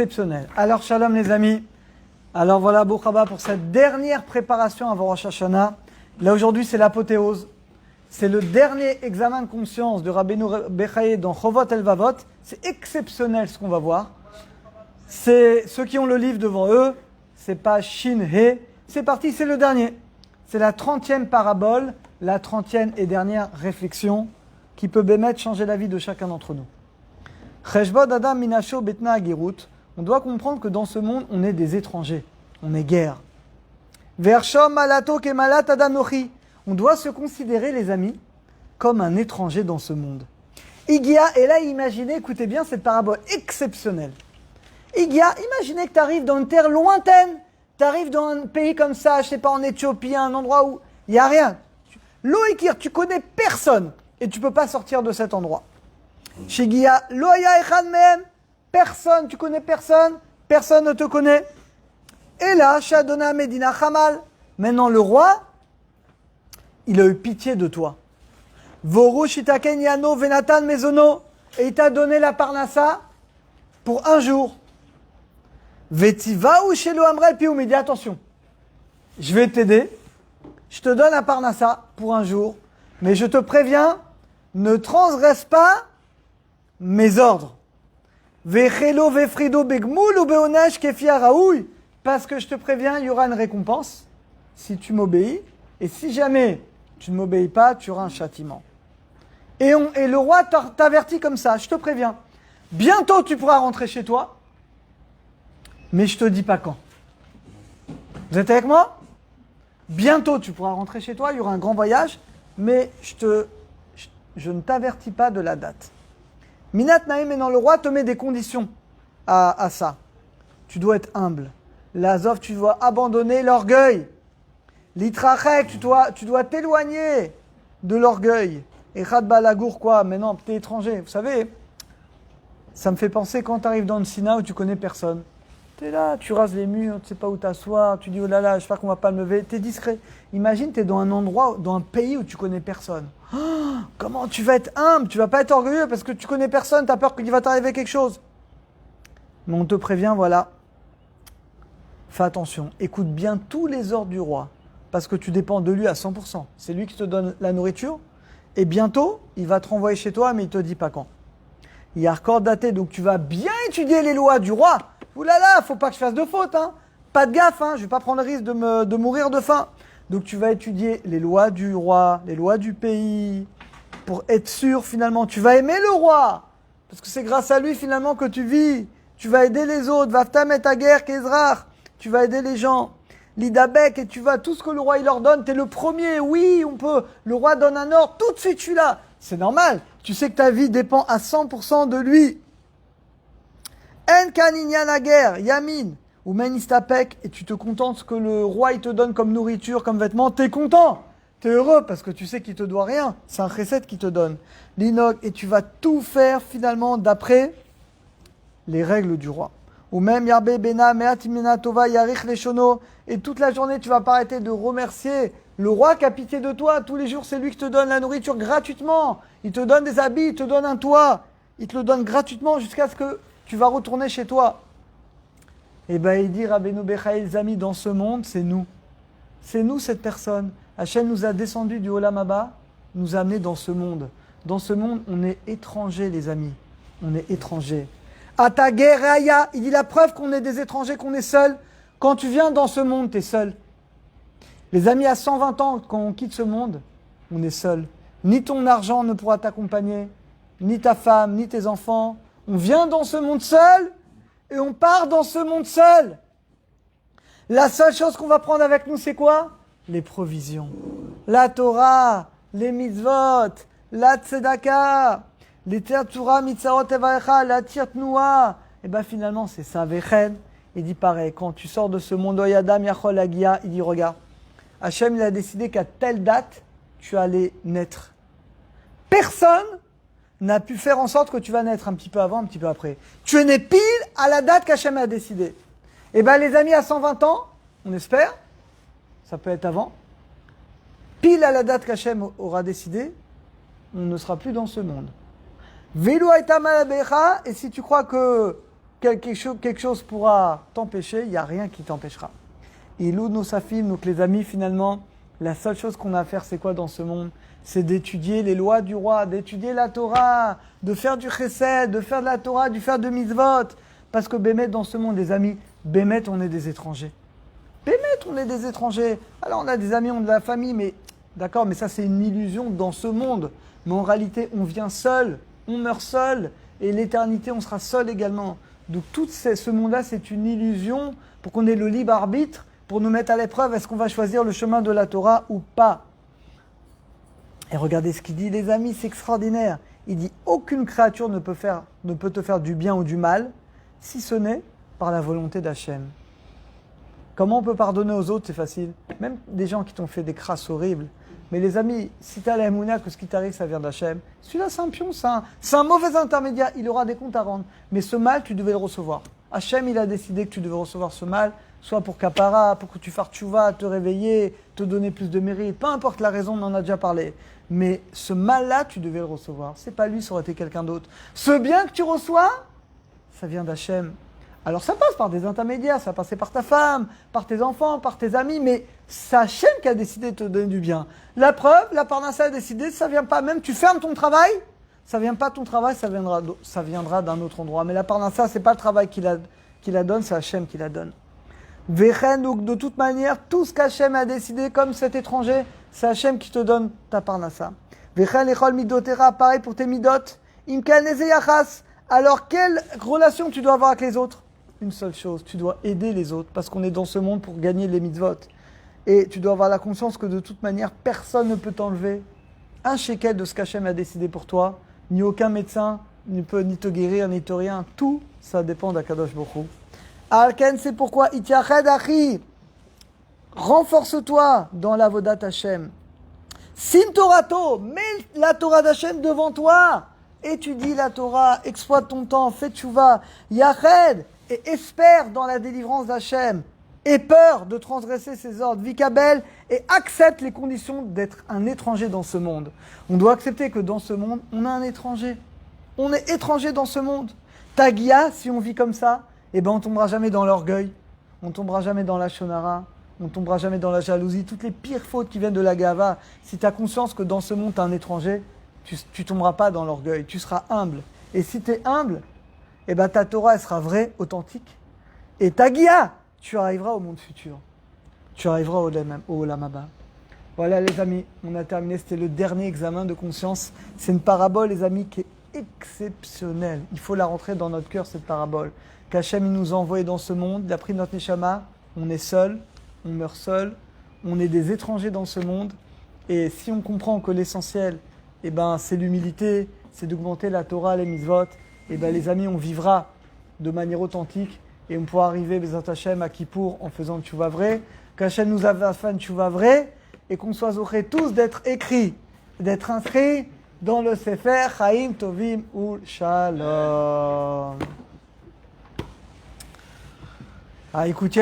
exceptionnel. Alors, shalom les amis. Alors voilà, Baruch haba pour cette dernière préparation avant Rosh Hashanah. Là, aujourd'hui, c'est l'apothéose. C'est le dernier examen de conscience de Rabbeinu Bechaye dans Chovot Elvavot. C'est exceptionnel ce qu'on va voir. C'est ceux qui ont le livre devant eux. C'est pas Shin He. C'est parti, c'est le dernier. C'est la 30e parabole, la 30e et dernière réflexion qui peut bémettre changer la vie de chacun d'entre nous. Cheshbod Adam Minasho Betna Agirut. On doit comprendre que dans ce monde, on est des étrangers. On est guerre. Vershom Malato Kemalat Adanochi. On doit se considérer, les amis, comme un étranger dans ce monde. Igia, et là, imaginez, écoutez bien cette parabole exceptionnelle. Igia, imaginez que tu arrives dans une terre lointaine. Tu arrives dans un pays comme ça, je sais pas, en Éthiopie, un endroit où il n'y a rien. Loïkir, tu connais personne et tu ne peux pas sortir de cet endroit. Shigia, Loya Echan Mehem, personne, tu connais personne, personne ne te connaît. Et là, Shadona Medina Hamal, maintenant le roi, il a eu pitié de toi. Voru Shitaken Yano Venatan Mezono, et il t'a donné la parnassa pour un jour. Vetiva ou Shelo Amrel Pioum, il dit attention, je vais t'aider, je te donne la parnassa pour un jour, mais je te préviens, ne transgresse pas mes ordres. Vechelo vefrido begmoul ou beonesh kefia raoui, parce que je te préviens, il y aura une récompense si tu m'obéis, et si jamais tu ne m'obéis pas, tu auras un châtiment. Et le roi t'avertit comme ça, je te préviens, bientôt tu pourras rentrer chez toi, mais je te dis pas quand. Vous êtes avec moi? Bientôt tu pourras rentrer chez toi, il y aura un grand voyage, mais je ne t'avertis pas de la date. Minat Naïm, maintenant le roi te met des conditions à ça. Tu dois être humble. L'Azov, tu dois abandonner l'orgueil. L'itrachek, tu dois t'éloigner de l'orgueil. Et Khad Balagour, quoi? Maintenant, tu es étranger. Vous savez, ça me fait penser quand tu arrives dans une sina où tu connais personne. Tu es là, tu rases les murs, tu ne sais pas où t'asseoir, tu dis oh là là, j'espère qu'on ne va pas me lever. Tu es discret. Imagine, tu es dans un endroit, dans un pays où tu connais personne. Oh, comment tu vas être humble? Tu ne vas pas être orgueilleux parce que tu connais personne, tu as peur qu'il va t'arriver quelque chose. Mais on te prévient, voilà. Fais attention, écoute bien tous les ordres du roi, parce que tu dépends de lui à 100%. C'est lui qui te donne la nourriture, et bientôt, il va te renvoyer chez toi, mais il ne te dit pas quand. Il y a record daté, donc tu vas bien étudier les lois du roi. Ouh là là, faut pas que je fasse de faute, hein. Pas de gaffe, hein. Je vais pas prendre le risque de mourir de faim. Donc tu vas étudier les lois du roi, les lois du pays, pour être sûr finalement, tu vas aimer le roi, parce que c'est grâce à lui finalement que tu vis. Tu vas aider les autres, Vaftam et ta guerre, Kezrach. Tu vas aider les gens. L'Idabek, et tu vas, tout ce que le roi il leur donne, tu es le premier, oui, on peut. Le roi donne un ordre, tout de suite je suis là. C'est normal. Tu sais que ta vie dépend à 100% de lui. En kaninyan la guerre, yamin, ou menistapek, et tu te contentes que le roi il te donne comme nourriture, comme vêtements, t'es content. T'es heureux parce que tu sais qu'il te doit rien. C'est un chesed qui te donne. L'inog, et tu vas tout faire finalement d'après les règles du roi. Ou même Yarbe Bena, Meatimena Tova, Yarich Leshono, et toute la journée tu vas pas arrêter de remercier le roi qui a pitié de toi. Tous les jours c'est lui qui te donne la nourriture gratuitement. Il te donne des habits, il te donne un toit. Il te le donne gratuitement jusqu'à ce que tu vas retourner chez toi. Et ben il dit Rabbeinu Bechaye, les amis, dans ce monde c'est nous. C'est nous cette personne. Hachem nous a descendu du Olam Haba, nous a amenés dans ce monde. Dans ce monde on est étrangers les amis. On est étrangers. Atageraya, il dit la preuve qu'on est des étrangers, qu'on est seuls. Quand tu viens dans ce monde, tu es seul. Les amis, à 120 ans, quand on quitte ce monde, on est seul. Ni ton argent ne pourra t'accompagner, ni ta femme, ni tes enfants. On vient dans ce monde seul et on part dans ce monde seul. La seule chose qu'on va prendre avec nous, c'est quoi? Les provisions. La Torah, les mitzvot, la tzedaka. Les Torah, Mitzarot, Evaecha, la Tirtnoua, et bien finalement c'est ça, Vechen. Il dit pareil, quand tu sors de ce monde, Oyadam, Yachol, Agia, il dit regarde, Hachem il a décidé qu'à telle date, tu allais naître. Personne n'a pu faire en sorte que tu vas naître un petit peu avant, un petit peu après. Tu es né pile à la date qu'Hachem a décidé. Et bien les amis, à 120 ans, on espère, ça peut être avant, pile à la date qu'Hachem aura décidé, on ne sera plus dans ce monde. Vélo et si tu crois que quelque chose pourra t'empêcher, il n'y a rien qui t'empêchera. Ilou Nosafim, donc les amis, finalement, la seule chose qu'on a à faire, c'est quoi dans ce monde? C'est d'étudier les lois du roi, d'étudier la Torah, de faire du chesed, de faire de la Torah, de faire de mitzvot. Parce que Bémet, dans ce monde, les amis, Bémet, on est des étrangers. Bémet, on est des étrangers. Alors, on a des amis, on a de la famille, mais d'accord, mais ça, c'est une illusion dans ce monde. Mais en réalité, on vient seul, on meurt seul, et l'éternité, on sera seul également. Donc, tout ce monde-là, c'est une illusion pour qu'on ait le libre arbitre, pour nous mettre à l'épreuve, est-ce qu'on va choisir le chemin de la Torah ou pas? Et regardez ce qu'il dit, les amis, c'est extraordinaire. Il dit, aucune créature ne peut te faire du bien ou du mal, si ce n'est par la volonté d'Hachem. Comment on peut pardonner aux autres? C'est facile. Même des gens qui t'ont fait des crasses horribles. Mais les amis, si tu as la émouna que ce qui t'arrive, ça vient d'Hachem, celui-là, c'est un pion, c'est un mauvais intermédiaire, il aura des comptes à rendre. Mais ce mal, tu devais le recevoir. Hachem, il a décidé que tu devais recevoir ce mal, soit pour kapara, pour que tu fasses tchouva, te réveiller, te donner plus de mérite, peu importe la raison, on en a déjà parlé. Mais ce mal-là, tu devais le recevoir. C'est pas lui, ça aurait été quelqu'un d'autre. Ce bien que tu reçois, ça vient d'Hachem. Alors ça passe par des intermédiaires, ça passe par ta femme, par tes enfants, par tes amis, mais c'est Hachem qui a décidé de te donner du bien. La preuve, la parnassa a décidé, ça vient pas, même tu fermes ton travail, ça vient pas de ton travail, ça viendra d'un autre endroit. Mais la parnassa, c'est pas le travail qui la donne, c'est Hachem qui la donne. Vechen, donc de toute manière, tout ce qu'Hachem a décidé, comme cet étranger, c'est Hachem qui te donne ta parnassa. Vechen echol midotera, pareil pour tes midot. Imkel nezeyachas. Alors, quelle relation tu dois avoir avec les autres? Une seule chose, tu dois aider les autres, parce qu'on est dans ce monde pour gagner les mitzvot. Et tu dois avoir la conscience que de toute manière, personne ne peut t'enlever un shekel de ce qu'Hachem a décidé pour toi. Ni aucun médecin ne peut ni te guérir, ni te rien. Tout, ça dépend d'Akadosh Baruch Hu. Alken, c'est pourquoi, Itiached Achi, renforce-toi dans la vodat Hachem. Sim Torato, mets la Torah d'Hachem devant toi. Étudie la Torah, exploite ton temps, fais tchouva, Yached, et espère dans la délivrance d'Hachem. Aie peur de transgresser ses ordres, Vikabel, et accepte les conditions d'être un étranger dans ce monde. On doit accepter que dans ce monde, on a un étranger. On est étranger dans ce monde. Tagia, si on vit comme ça, eh ben on tombera jamais dans l'orgueil, on tombera jamais dans la shonara, on tombera jamais dans la jalousie, toutes les pires fautes qui viennent de la gava. Si tu as conscience que dans ce monde, tu es un étranger, tu tomberas pas dans l'orgueil, tu seras humble. Et si tu es humble, eh ben ta Torah, elle sera vraie, authentique. Et Tagia, tu arriveras au monde futur. Tu arriveras au Olam Haba. Voilà les amis, on a terminé, c'était le dernier examen de conscience. C'est une parabole les amis qui est exceptionnelle. Il faut la rentrer dans notre cœur cette parabole. Qu'Hachem il nous a envoyé dans ce monde, il a pris notre neshama, on est seul, on meurt seul, on est des étrangers dans ce monde. Et si on comprend que l'essentiel, eh ben, c'est l'humilité, c'est d'augmenter la Torah, les mitzvot, et ben, les amis, on vivra de manière authentique et on pourra arriver, Bezat Hachem, à Kippour en faisant une tchouva vraie, qu'Hachem nous a fait une tchouva vraie et qu'on soit zochés tous d'être écrits, d'être inscrits dans le Sefer Chaim Tovim Ul Shalom. Ah, écoutez,